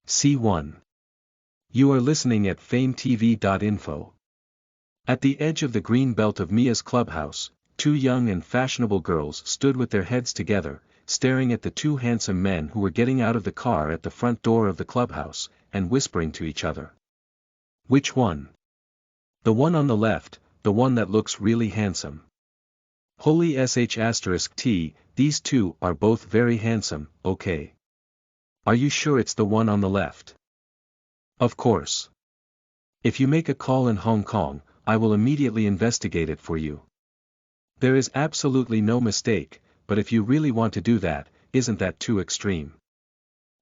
C1. You are listening at FameTV.info. At the edge of the green belt of Mia's clubhouse, two young and fashionable girls stood with their heads together, staring at the two handsome men who were getting out of the car at the front door of the clubhouse, and whispering to each other. Which one? The one on the left, the one that looks really handsome. Holy sh*t, these two are both very handsome, okay. Are you sure it's the one on the left? Of course. If you make a call in Hong Kong, I will immediately investigate it for you. There is absolutely no mistake, but if you really want to do that, isn't that too extreme?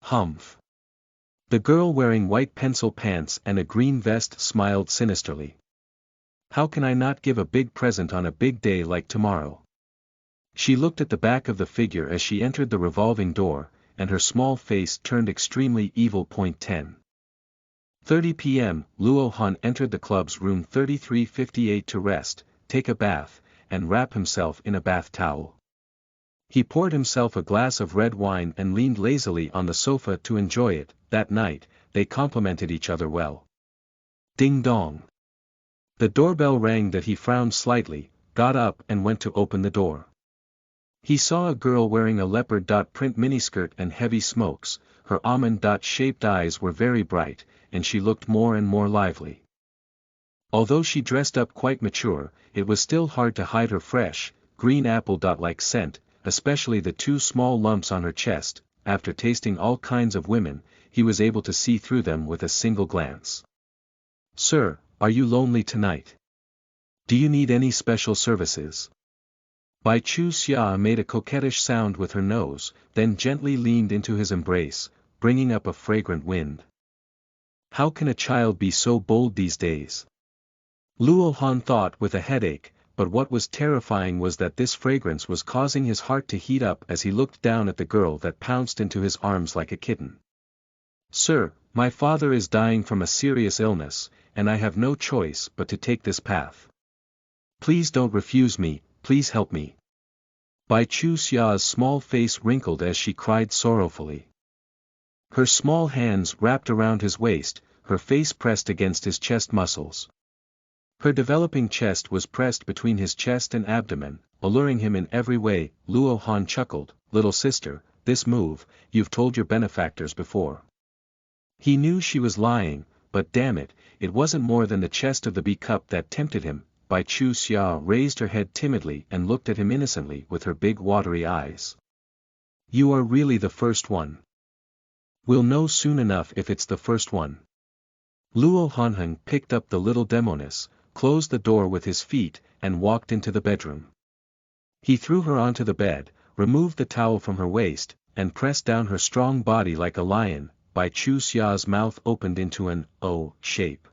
Humph. The girl wearing white pencil pants and a green vest smiled sinisterly. How can I not give a big present on a big day like tomorrow? She looked at the back of the figure as she entered the revolving door, and her small face turned extremely evil. 10:30 p.m. Luo Han entered the club's room 3358 to rest, take a bath, and wrap himself in a bath towel. He poured himself a glass of red wine and leaned lazily on the sofa to enjoy it. That night, they complimented each other well. Ding dong. The doorbell rang. That he frowned slightly, got up and went to open the door. He saw a girl wearing a leopard print miniskirt and heavy smokes. Her almond-shaped eyes were very bright, and she looked more and more lively. Although she dressed up quite mature, it was still hard to hide her fresh, green apple-like scent, especially the two small lumps on her chest. After tasting all kinds of women, he was able to see through them with a single glance. Sir, are you lonely tonight? Do you need any special services? Bai Chu Xia made a coquettish sound with her nose, then gently leaned into his embrace, bringing up a fragrant wind. How can a child be so bold these days? Luo Han thought with a headache, but what was terrifying was that this fragrance was causing his heart to heat up as he looked down at the girl that pounced into his arms like a kitten. Sir, my father is dying from a serious illness, and I have no choice but to take this path. Please don't refuse me, please help me. Bai Chu Xia's small face wrinkled as she cried sorrowfully. Her small hands wrapped around his waist, her face pressed against his chest muscles. Her developing chest was pressed between his chest and abdomen, alluring him in every way. Luo Han chuckled, little sister, this move, you've told your benefactors before. He knew she was lying, but damn it, it wasn't more than the chest of the B-cup that tempted him. Bai Chu Xia raised her head timidly and looked at him innocently with her big watery eyes. You are really the first one. We'll know soon enough if it's the first one. Luo Hanheng picked up the little demoness, closed the door with his feet, and walked into the bedroom. He threw her onto the bed, removed the towel from her waist, and pressed down her strong body like a lion. Bai Chu Xia's mouth opened into an O shape.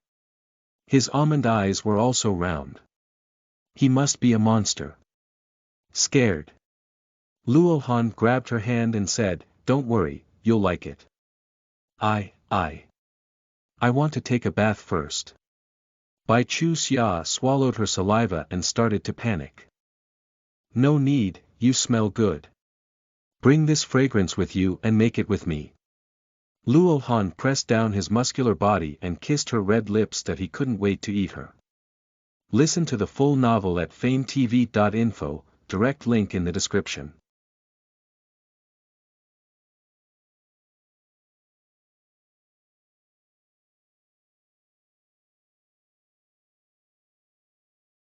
His almond eyes were also round. He must be a monster. Scared. Luo Han grabbed her hand and said, don't worry, you'll like it. I want to take a bath first. Bai Chu Xia swallowed her saliva and started to panic. No need, you smell good. Bring this fragrance with you and make it with me. Luo Han pressed down his muscular body and kissed her red lips that he couldn't wait to eat her. Listen to the full novel at FameTV.info, direct link in the description.